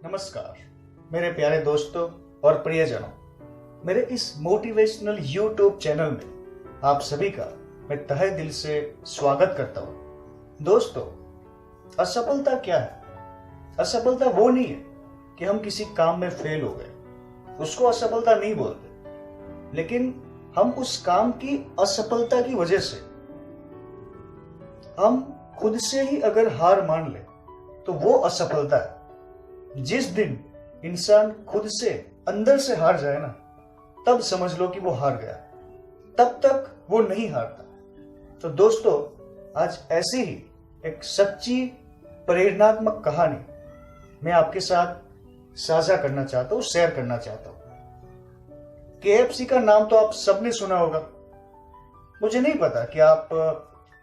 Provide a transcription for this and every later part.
नमस्कार मेरे प्यारे दोस्तों और प्रियजनों, मेरे इस मोटिवेशनल यूट्यूब चैनल में आप सभी का मैं तहे दिल से स्वागत करता हूं। दोस्तों, असफलता क्या है? असफलता वो नहीं है कि हम किसी काम में फेल हो गए, उसको असफलता नहीं बोलते, लेकिन हम उस काम की असफलता की वजह से हम खुद से ही अगर हार मान ले तो वो असफलता है। जिस दिन इंसान खुद से अंदर से हार जाए ना, तब समझ लो कि वो हार गया, तब तक वो नहीं हारता। तो दोस्तों, आज ऐसी ही एक सच्ची प्रेरणात्मक कहानी मैं आपके साथ साझा करना चाहता हूं, शेयर करना चाहता हूं। KFC का नाम तो आप सबने सुना होगा। मुझे नहीं पता कि आप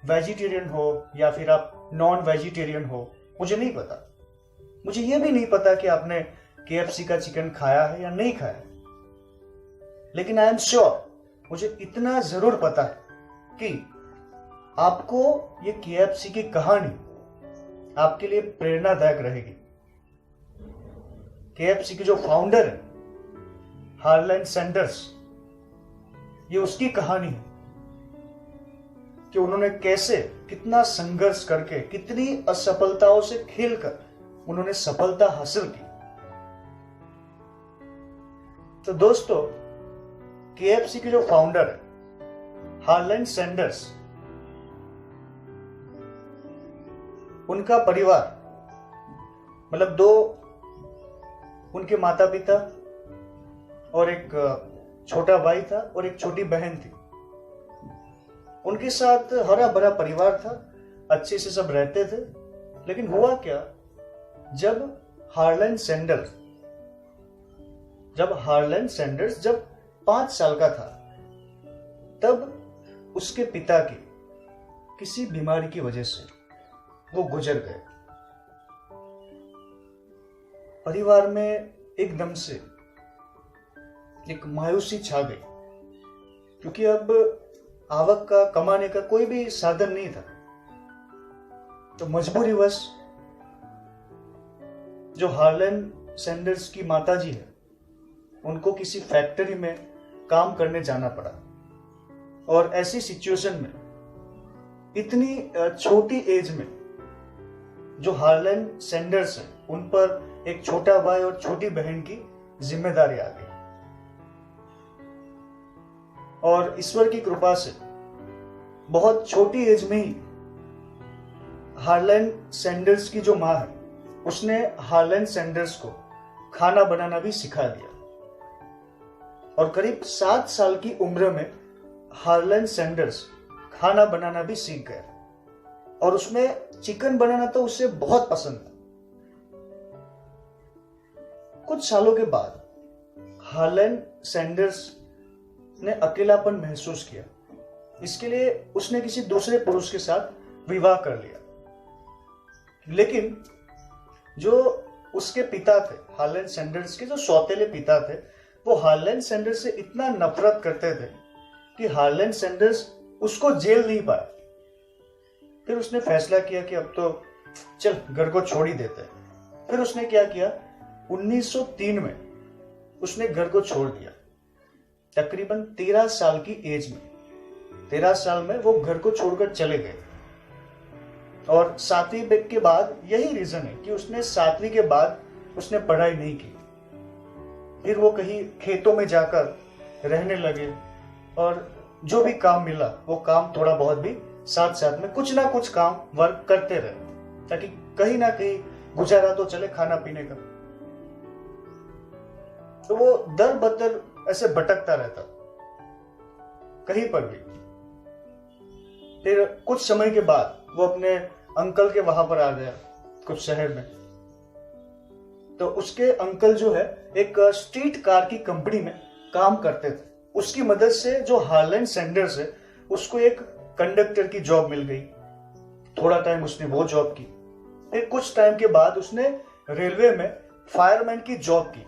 वेजिटेरियन हो या फिर आप नॉन वेजिटेरियन हो, मुझे नहीं पता। मुझे यह भी नहीं पता कि आपने KFC का चिकन खाया है या नहीं खाया, लेकिन आई एम श्योर, मुझे इतना जरूर पता है कि आपको ये KFC की कहानी आपके लिए प्रेरणादायक रहेगी। KFC के जो फाउंडर है हार्लैंड सैंडर्स, ये उसकी कहानी है कि उन्होंने कैसे कितना संघर्ष करके, कितनी असफलताओं से खेलकर उन्होंने सफलता हासिल की। तो दोस्तों, KFC के जो फाउंडर है हार्लैंड सैंडर्स, उनका परिवार मतलब दो उनके माता पिता और एक छोटा भाई था और एक छोटी बहन थी। उनके साथ हरा भरा परिवार था, अच्छे से सब रहते थे। लेकिन हुआ क्या, जब हार्लैंड सैंडर्स जब 5 साल का था, तब उसके पिता की किसी बीमारी की वजह से वो गुजर गए। परिवार में एकदम से एक मायूसी छा गई, क्योंकि अब आवक का, कमाने का कोई भी साधन नहीं था। तो मजबूरीवश जो हार्लैंड सैंडर्स की माताजी है, उनको किसी फैक्ट्री में काम करने जाना पड़ा। और ऐसी सिचुएशन में, इतनी छोटी एज में, जो हार्लैंड सैंडर्स है, उन पर एक छोटा भाई और छोटी बहन की जिम्मेदारी आ गई। और ईश्वर की कृपा से बहुत छोटी एज में ही हार्लैंड सैंडर्स की जो माँ है, उसने हार्लैंड सैंडर्स को खाना बनाना भी सिखा दिया। और करीब 7 साल की उम्र में हार्लैंड सैंडर्स खाना बनाना भी सीख गया। और उसमें चिकन बनाना तो उसे बहुत पसंद था। कुछ सालों के बाद हार्लैंड सैंडर्स ने अकेलापन महसूस किया। इसके लिए उसने किसी दूसरे पुरुष के साथ विवाह कर लिया। लेकिन जो उसके पिता थे, हार्लैंड सैंडर्स के जो सौतेले पिता थे, वो हार्लैंड सैंडर्स से इतना नफरत करते थे कि हार्लैंड सैंडर्स उसको जेल नहीं पाए। फिर उसने फैसला किया कि अब तो चल घर को छोड़ ही देते हैं। फिर उसने क्या किया, 1903 में उसने घर को छोड़ दिया। तकरीबन 13 साल की एज में, 13 साल में वो घर को छोड़कर चले गए। और 7वीं के बाद यही रीजन है कि उसने 7वीं के बाद उसने पढ़ाई नहीं की। फिर वो कहीं खेतों में जाकर रहने लगे और जो भी काम मिला वो काम थोड़ा बहुत भी साथ साथ में कुछ ना कुछ काम वर्क करते रहे, ताकि कहीं ना कहीं गुजारा तो चले खाना पीने का। तो वो दर बदर ऐसे भटकता रहता कहीं पर भी। फिर कुछ समय के बाद वो अपने अंकल के वहां पर आ गया, कुछ शहर में। तो उसके अंकल जो है एक स्ट्रीट कार की कंपनी में काम करते थे। उसकी मदद से जो हार्लैंड सैंडर्स है, उसको एक कंडक्टर की जॉब मिल गई। थोड़ा टाइम उसने वो जॉब की। फिर कुछ टाइम के बाद उसने रेलवे में फायरमैन की जॉब की।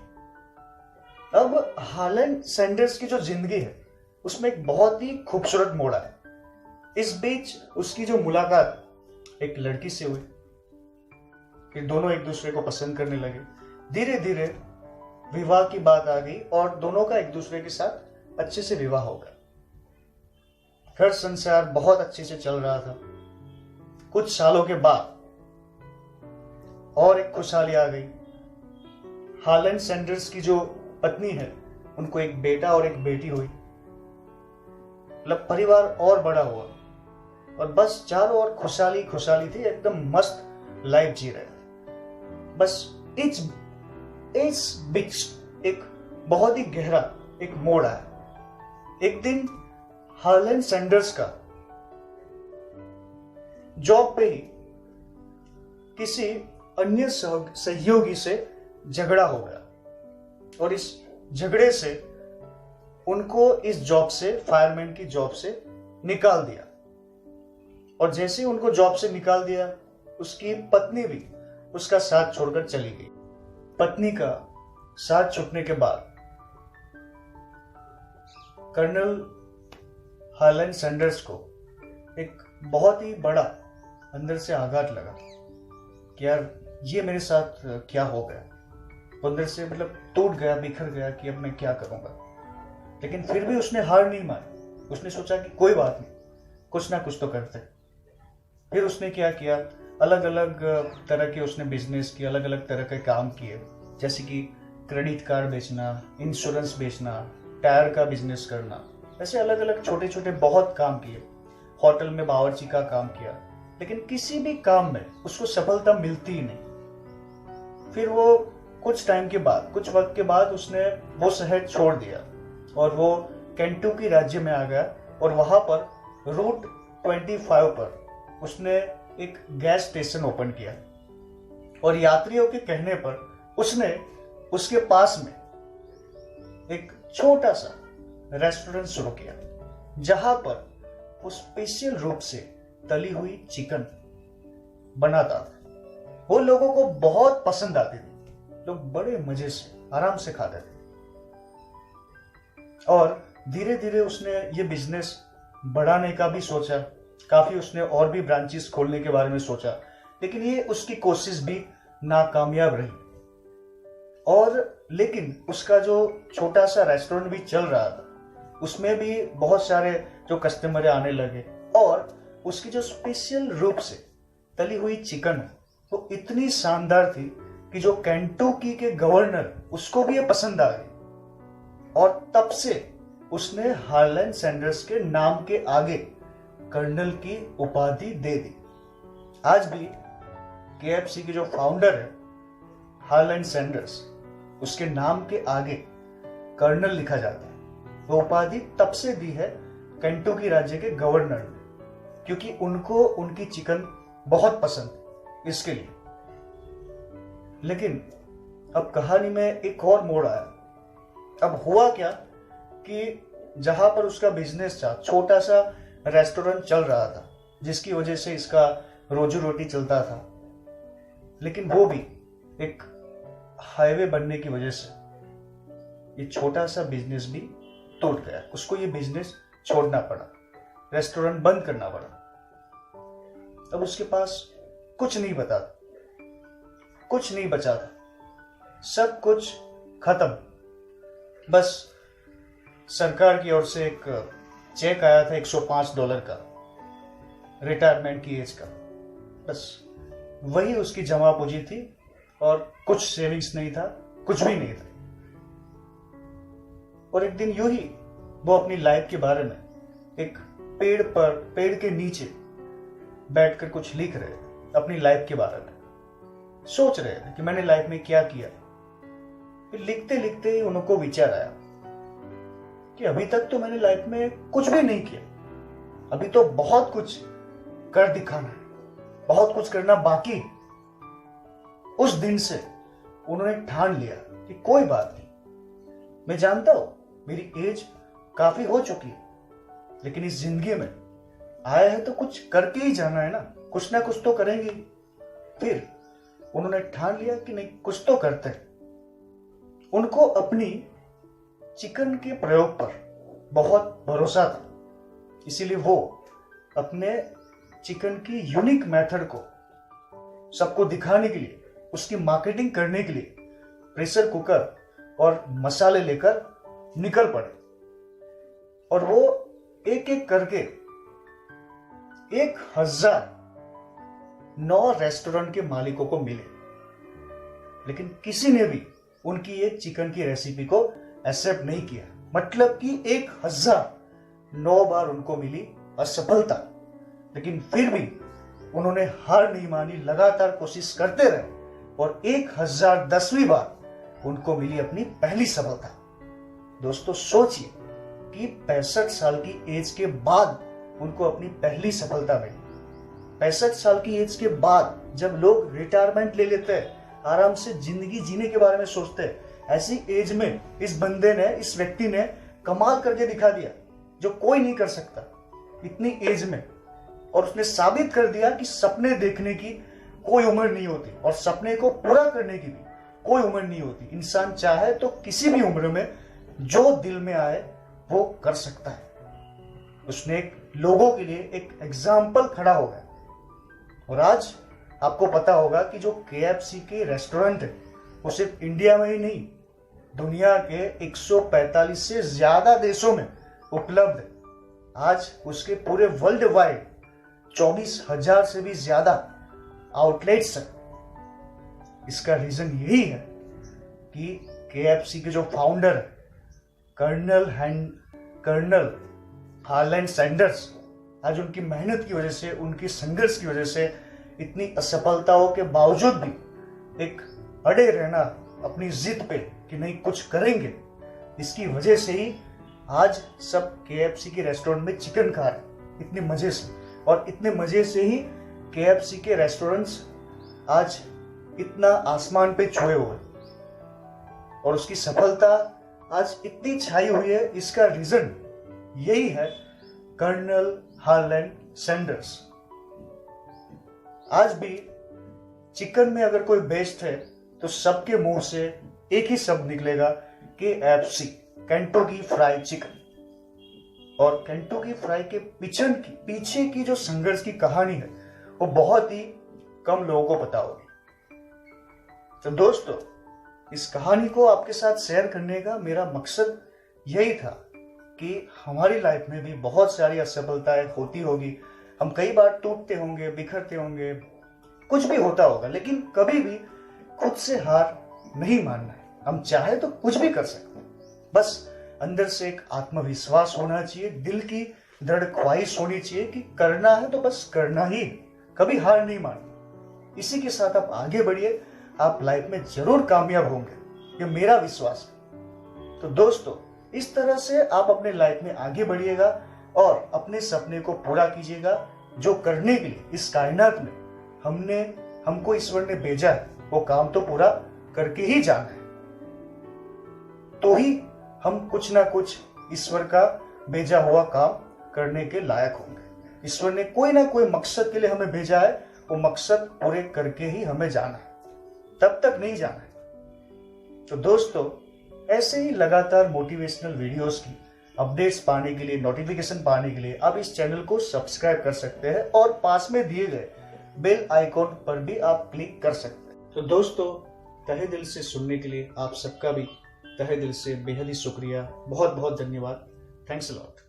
अब हार्लैंड सैंडर्स की जो जिंदगी है, उसमें एक बहुत ही खूबसूरत मोड़ आया। इस बीच उसकी जो मुलाकात एक लड़की से हुई। फिर दोनों एक दूसरे को पसंद करने लगे। धीरे धीरे विवाह की बात आ गई और दोनों का एक दूसरे के साथ अच्छे से विवाह हो गया। घर संसार बहुत अच्छे से चल रहा था। कुछ सालों के बाद और एक खुशहाली आ गई। हालन सैंडर्स की जो पत्नी है, उनको एक बेटा और एक बेटी हुई। मतलब परिवार और बड़ा हुआ और बस चारों ओर खुशहाली खुशहाली थी, एकदम मस्त लाइफ जी रहे थे। बस इस बीच एक बहुत ही गहरा एक मोड़ आया। एक दिन हालन सैंडर्स का जॉब पे ही किसी अन्य सहयोगी से झगड़ा हो गया और इस झगड़े से उनको इस जॉब से, फायरमैन की जॉब से निकाल दिया। और जैसे ही उनको जॉब से निकाल दिया, उसकी पत्नी भी उसका साथ छोड़कर चली गई। पत्नी का साथ छूटने के बाद कर्नल हालन सैंडर्स को एक बहुत ही बड़ा अंदर से आघात लगा कि यार ये मेरे साथ क्या हो गया। अंदर से मतलब टूट गया, बिखर गया कि अब मैं क्या करूंगा। लेकिन फिर भी उसने हार नहीं मानी। उसने सोचा कि कोई बात नहीं, कुछ ना कुछ तो करते। फिर उसने क्या किया, अलग अलग तरह के उसने बिजनेस किए, अलग अलग तरह के काम किए, जैसे कि क्रेडिट कार्ड बेचना, इंश्योरेंस बेचना, टायर का बिजनेस करना, ऐसे अलग अलग छोटे छोटे बहुत काम किए। होटल में बावर्ची का काम किया, लेकिन किसी भी काम में उसको सफलता मिलती ही नहीं। फिर वो कुछ टाइम के बाद, कुछ वक्त के बाद उसने वो शहर छोड़ दिया और वो केंटुकी राज्य में आ गया और वहां पर रूट 25 पर उसने एक गैस स्टेशन ओपन किया और यात्रियों के कहने पर उसने उसके पास में एक छोटा सा रेस्टोरेंट शुरू किया, जहां पर वो स्पेशल रूप से तली हुई चिकन बनाता था। वो लोगों को बहुत पसंद आती थी। लोग बड़े मजे से आराम से खाते थे। और धीरे धीरे उसने ये बिजनेस बढ़ाने का भी सोचा। काफी उसने और भी ब्रांचेस खोलने के बारे में सोचा, लेकिन ये उसकी कोशिश भी नाकामयाब रही। और लेकिन उसका जो छोटा सा रेस्टोरेंट भी चल रहा था, उसमें भी बहुत सारे जो कस्टमर आने लगे और उसकी जो स्पेशल रूप से तली हुई चिकन है वो इतनी शानदार थी कि जो केंटुकी के गवर्नर, उसको भी ये पसंद आ गई। और तब से उसने हालन सैंडर्स के नाम के आगे कर्नल की उपाधि दे दी। आज भी KFC के जो फाउंडर है हालन सैंडर्स, उसके नाम के आगे कर्नल लिखा जाता है। वो उपाधि तब से दी है केंटुकी राज्य के गवर्नर ने, क्योंकि उनको उनकी चिकन बहुत पसंद, इसके लिए। लेकिन अब कहानी में एक और मोड़ आया। अब हुआ क्या कि जहां पर उसका बिजनेस था, छोटा सा रेस्टोरेंट चल रहा था, जिसकी वजह से इसका रोजी रोटी चलता था, लेकिन वो भी एक हाईवे बनने की वजह से ये छोटा सा बिजनेस भी टूट गया। उसको ये बिजनेस छोड़ना पड़ा, रेस्टोरेंट बंद करना पड़ा। अब उसके पास कुछ नहीं बचा था, सब कुछ खत्म। बस सरकार की ओर से एक चेक आया था $105 का, रिटायरमेंट की एज का। बस वही उसकी जमा पूंजी थी और कुछ सेविंग्स नहीं था, कुछ भी नहीं था। और एक दिन यूं ही वो अपनी लाइफ के बारे में एक पेड़ के नीचे बैठकर कुछ लिख रहे थे, अपनी लाइफ के बारे में सोच रहे थे कि मैंने लाइफ में क्या किया। फिर लिखते लिखते ही उनको विचार आया कि अभी तक तो मैंने लाइफ में कुछ भी नहीं किया, अभी तो बहुत कुछ कर दिखाना है, बहुत कुछ करना बाकी। उस दिन से उन्होंने ठान लिया कि कोई बात नहीं, मैं जानता हूं मेरी एज काफी हो चुकी है, लेकिन इस जिंदगी में आया है तो कुछ करके ही जाना है ना, कुछ ना कुछ तो करेंगे। फिर उन्होंने ठान लिया कि नहीं, कुछ तो करते हैं। उनको अपनी चिकन के प्रयोग पर बहुत भरोसा था, इसीलिए वो अपने चिकन की यूनिक मेथड को सबको दिखाने के लिए, उसकी मार्केटिंग करने के लिए प्रेशर कुकर और मसाले लेकर निकल पड़े और वो एक एक करके 1009 रेस्टोरेंट के मालिकों को मिले, लेकिन किसी ने भी उनकी ये चिकन की रेसिपी को एक्सेप्ट नहीं किया। मतलब कि 1009 बार उनको मिली असफलता, लेकिन फिर भी उन्होंने हार नहीं मानी, लगातार कोशिश करते रहे और 1010वीं बार उनको मिली अपनी पहली सफलता। दोस्तों सोचिए कि 65 साल की एज के बाद उनको अपनी पहली सफलता मिली। 65 साल की एज के बाद जब लोग रिटायरमेंट ले लेते हैं, आराम से जिंदगी जीने के बारे में सोचते हैं, ऐसी एज में इस बंदे ने, इस व्यक्ति ने कमाल करके दिखा दिया जो कोई नहीं कर सकता इतनी एज में। और उसने साबित कर दिया कि सपने देखने की कोई उम्र नहीं होती और सपने को पूरा करने की भी कोई उम्र नहीं होती। इंसान चाहे तो किसी भी उम्र में जो दिल में आए वो कर सकता है। उसने लोगों के लिए एक एग्जाम्पल खड़ा हो गया। और आज आपको पता होगा कि जो KFC के रेस्टोरेंट है वो सिर्फ इंडिया में ही नहीं, दुनिया के 145 से ज्यादा देशों में उपलब्ध है। आज उसके पूरे वर्ल्ड वाइड 24,000 से भी ज्यादा आउटलेट्स हैं। इसका रीजन यही है कि KFC के जो फाउंडर है कर्नल हार्लैंड सैंडर्स, आज उनकी मेहनत की वजह से, उनकी संघर्ष की वजह से, इतनी असफलताओं के बावजूद भी एक अड़े रहना अपनी जिद पे कि नहीं कुछ करेंगे, इसकी वजह से ही आज सब KFC के रेस्टोरेंट में चिकन खा रहे इतने मजे से। और इतने मजे से ही KFC के रेस्टोरेंट्स आज इतना आसमान पे छुए हुए और उसकी सफलता आज इतनी छाई हुई है। इसका रीजन यही है कर्नल हार्लैंड सैंडर्स। आज भी चिकन में अगर कोई बेस्ट है तो सबके मुंह से एक ही शब्द निकलेगा KFC, केंटकी फ्राइड चिकन। और केंटकी फ्राई के पीछे की जो संघर्ष की कहानी है वो बहुत ही कम लोगों को पता होगी। तो दोस्तों, इस कहानी को आपके साथ शेयर करने का मेरा मकसद यही था कि हमारी लाइफ में भी बहुत सारी असफलताएं होती होगी, हम कई बार टूटते होंगे, बिखरते होंगे, कुछ भी होता होगा, लेकिन कभी भी खुद से हार नहीं मानना है। हम चाहे तो कुछ भी कर सकते हैं, बस अंदर से एक आत्मविश्वास होना चाहिए, दिल की दृढ़ ख्वाहिश होनी चाहिए कि करना है तो बस करना ही है, कभी हार नहीं माननी। इसी के साथ आप आगे बढ़िए, आप लाइफ में जरूर कामयाब होंगे, ये मेरा विश्वास है। तो दोस्तों, इस तरह से आप अपने लाइफ में आगे बढ़िएगा और अपने सपने को पूरा कीजिएगा। जो करने के लिए इस कायनात में हमको ईश्वर ने भेजा है वो काम तो पूरा करके ही जाना है, तो ही हम कुछ ना कुछ ईश्वर का भेजा हुआ काम करने के लायक होंगे। ईश्वर ने कोई ना कोई मकसद के लिए हमें भेजा है, वो मकसद पूरे करके ही हमें जाना है, तब तक नहीं जाना है। तो दोस्तों, ऐसे ही लगातार मोटिवेशनल वीडियोस की अपडेट्स पाने के लिए, नोटिफिकेशन पाने के लिए आप इस चैनल को सब्सक्राइब कर सकते हैं और पास में दिए गए बेल आइकॉन पर भी आप क्लिक कर सकते हैं। तो दोस्तों, तहे दिल से सुनने के लिए आप सबका भी तहे दिल से बेहद ही शुक्रिया, बहुत बहुत धन्यवाद। Thanks a lot.